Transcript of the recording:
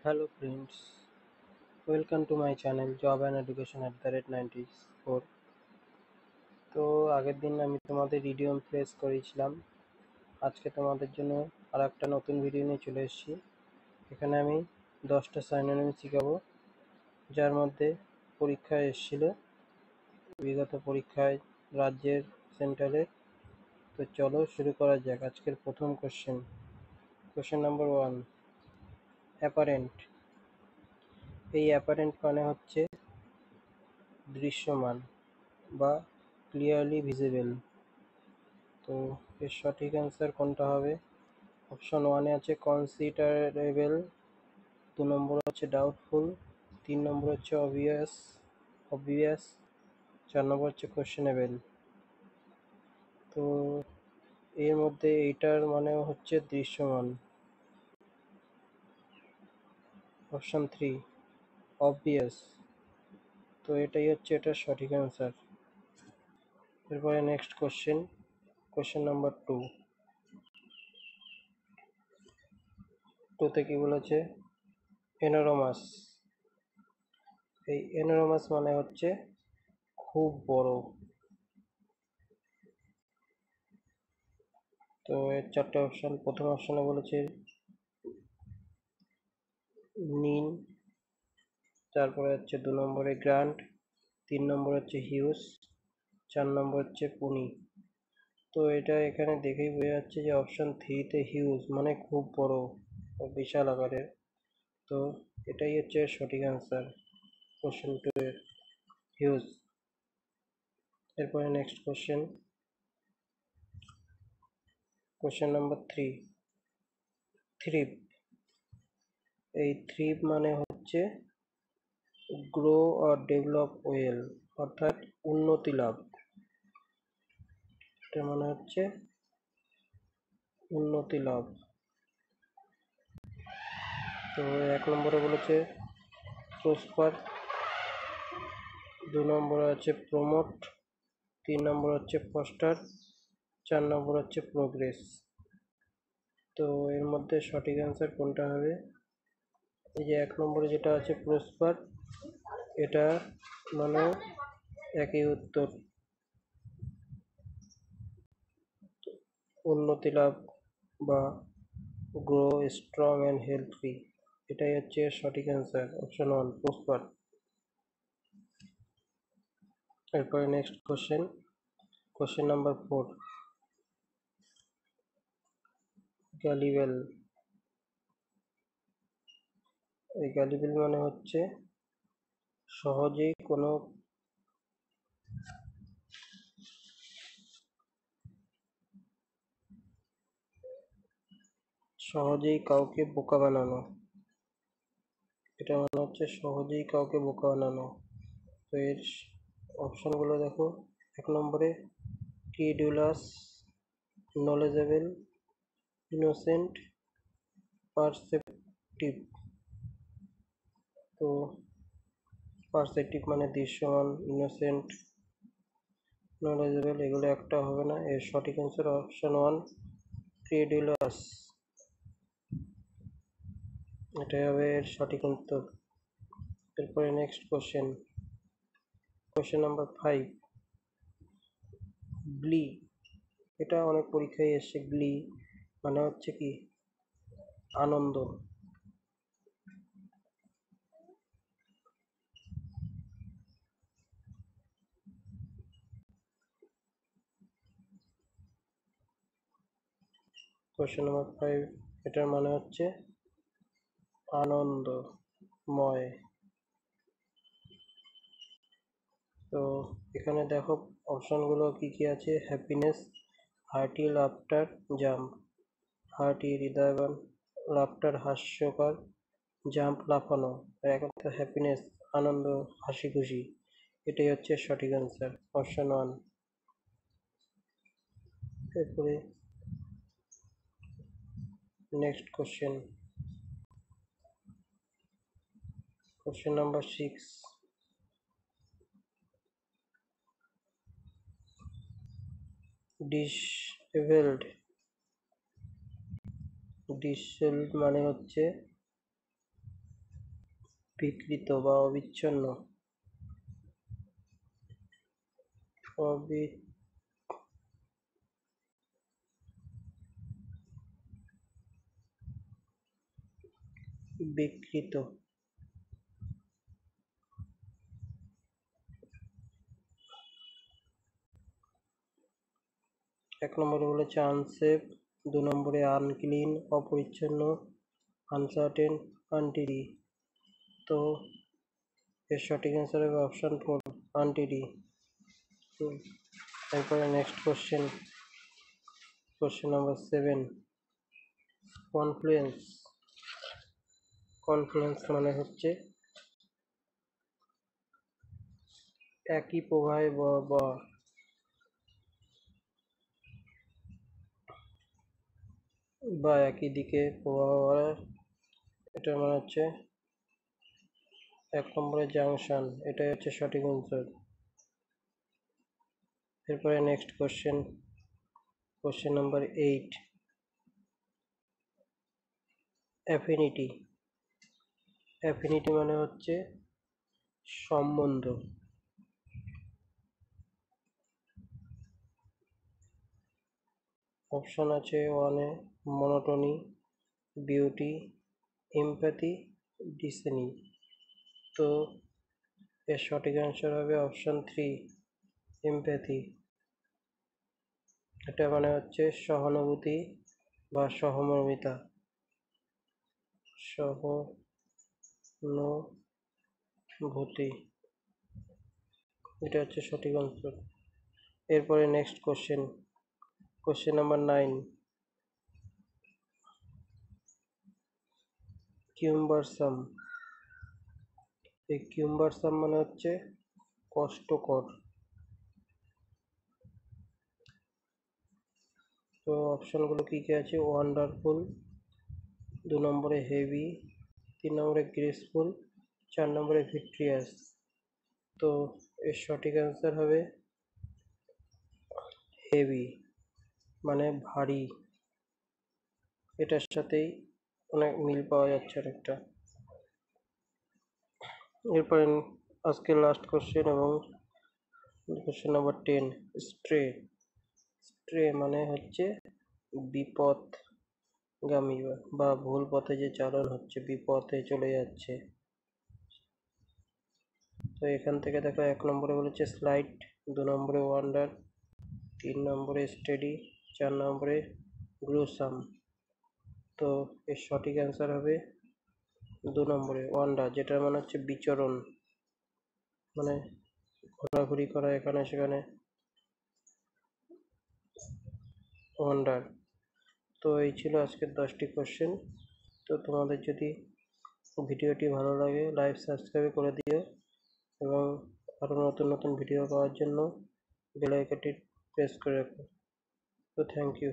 Hello friends, welcome to my channel Job and Education @94। তো আগের দিন আমি তোমাদের ইডিয়ম প্লেস করেছিলাম। আজকে তোমাদের জন্য আর একটা নতুন ভিডিও নিয়ে চলে এসেছি। এখানে আমি 10টা সাইনোনিম শিখাবো, যার মধ্যে পরীক্ষায় এসেছিল, বিগত পরীক্ষায় রাজ্যের, সেন্ট্রালের। তো চলো শুরু করা যাক। আজকের প্রথম কোশ্চেন নাম্বার 1, অ্যাপারেন্ট। এই অ্যাপারেন্ট মানে হচ্ছে দৃশ্যমান বা ক্লিয়ারলি ভিজিবল। তো এর সঠিক অ্যান্সার কোনটা হবে? অপশন 1-এ আছে কনসিডারেবল, 2 নম্বর হচ্ছে ডাউটফুল, 3 নম্বর হচ্ছে অবভিয়াস, 4 নম্বর হচ্ছে কোশ্চেনেবল। তো এর মধ্যে এইটার মানে হচ্ছে দৃশ্যমান। Option 3 obvious. তো এটাই হচ্ছে এটার সঠিক অ্যান্সার। এরপরে নেক্সট কোশ্চেন নাম্বার 2। টুতে কি বলেছে? এনোরমাস। এই এনোরমাস মানে হচ্ছে খুব বড়। তো এর 4টে অপশন। প্রথম অপশনে বলেছে নিন, তারপরে হচ্ছে 2 নম্বরে গ্রান্ট, 3 নম্বর হচ্ছে হিউজ, 4 নম্বর হচ্ছে পুনি। তো এটা এখানে দেখেই বোঝা যাচ্ছে যে অপশন 3-তে হিউজ মানে খুব বড় ও বিশাল আকারের। তো এটাই হচ্ছে সঠিক অ্যান্সার কোশ্চেন 2 এর, হিউজ। এরপরে নেক্সট কোশ্চেন নাম্বার 3, থ্রিপ। এই থ্রিপ মানে হচ্ছে গ্রো অর ডেভেলপ ওয়েল, অর্থাৎ উন্নতি লাভ। এটা মানে হচ্ছে উন্নতি লাভ। তো 1 নম্বরে বলেছে প্রসপার, 2 নম্বরে আছে প্রমোট, 3 নম্বর হচ্ছে ফস্টার, 4 নম্বর হচ্ছে প্রোগ্রেস। তো এর মধ্যে সঠিক অ্যান্সার কোনটা হবে? এই যে 1 নম্বরে যেটা আছে প্রসপার, এটা মানে একই উত্তর, উন্নতি লাভ বা গ্রো স্ট্রং অ্যান্ড হেলথি। এটাই হচ্ছে সঠিক অ্যান্সার, অপশন 1 প্রসপার। এরপরে নেক্সট কোশ্চেন নাম্বার 4, গ্যালিবেল। এই গ্যালিবেল মানে হচ্ছে সহজেই কাউকে বোকা বানানো। এটা মানে হচ্ছে সহজেই কাউকে বোকা বানানো। তো এর অপশনগুলো দেখো। 1 নম্বরে ক্রিডুলাস, নলেজেবল, ইনোসেন্ট, পারসেপটিভ। তো পারসেপটিভ মানে দৃশ্যমান, ইনোসেন্ট, নলেজেবল এগুলো একটা হবে না। এর সঠিক অ্যান্সার অপশন 1 ক্রিডুলাস, এটাই হবে এর সঠিক উত্তর। এরপরে নেক্সট কোশ্চেন নাম্বার 5, গ্লি। এটা অনেক পরীক্ষায় এসছে। গ্লি মানে হচ্ছে কি আনন্দ। কোশ্চেন নাম্বার 5, এটার মানে হচ্ছে আনন্দময়। তো এখানে দেখো অপশনগুলো কি কি আছে। Happiness, hearty laughter, jump. Hearty হৃদয়বান, লাফটার হাস্যকর, জাম্প লাফানো। এখন তো হ্যাপিনেস আনন্দ, হাসি খুশি। এটাই হচ্ছে সঠিক অ্যান্সার, অপশন 1। এরপরে next question number 6, disabled. Disabled মানে হচ্ছে বিকৃত বা অবিচ্ছিন্ন, বিকৃত। এক নম্বরে বলেছে আনসেফ, 2 নম্বরে আনক্লিন, অপরিচ্ছন্ন, আনসার্টেন, আনটিডি। তো এর সঠিক অ্যান্সার হবে অপশন 4, আনটিডি। এরপরে next question number 7, confluence. Confluence মানে হচ্ছে একই প্রবাহে বা একই দিকে প্রবাহ, এটা মানে হচ্ছে 1 নম্বরের জাংশন, এটাই হচ্ছে সঠিক অ্যান্সার। এরপরে next question number 8, affinity. Affinity মানে হচ্ছে সম্বন্ধ। অপশন আছে 1 এ মনোটোনি, বিউটি, এমপ্যাথি, ডিসনি। তো এর সঠিক অ্যান্সার হবে অপশন 3, এমপ্যাথি। এটা মানে হচ্ছে সহানুভূতি বা সহমর্মিতা, সহানুভূতি, এটা হচ্ছে সঠিক অ্যান্সার। এরপরে নেক্সট কোশ্চেন নাম্বার 9, কিউম্বারসাম। এই কিউম্বারসাম মানে হচ্ছে কষ্টকর। তো অপশনগুলো কি কি আছে, ওয়ান্ডারফুল, 2 নম্বরে হেভি, 3 নম্বরে গ্রেসফুল, 4 নম্বরে ভিট্রিয়াস। তো এর সঠিক অ্যান্সার হবে হেভি, মানে ভারী। এটার সাথেই অনেক মিল পাওয়া যাচ্ছে অনেকটা। এরপরে আজকের লাস্ট কোশ্চেন এবং কোশ্চেন নাম্বার 10, স্ট্রে। স্ট্রে মানে হচ্ছে বিপথগামী বা ভুল পথে যে চালন হচ্ছে, বিপথে চলে যাচ্ছে। তো এখান থেকে দেখো 1 নম্বরে বলেছে স্লাইড, 2 নম্বরে ওয়ান্ডার, 3 নম্বরে স্টেডি, 4 নম্বরে গ্রুসাম। তো এর সঠিক অ্যান্সার হবে 2 নম্বরে ওয়ান্ডার, যেটা মানে হচ্ছে বিচরণ, মানে ঘোরাঘুরি করা এখানে সেখানে, ওয়ান্ডার। তো এই ছিল আজকের 10টি কোশ্চেন। তো তোমাদের যদি ভিডিওটি ভালো লাগে লাইক সাবস্ক্রাইব করে দিও এবং আরও নতুন নতুন ভিডিও পাওয়ার জন্য বেল আইকনটি প্রেস করে রাখো। তো থ্যাংক ইউ।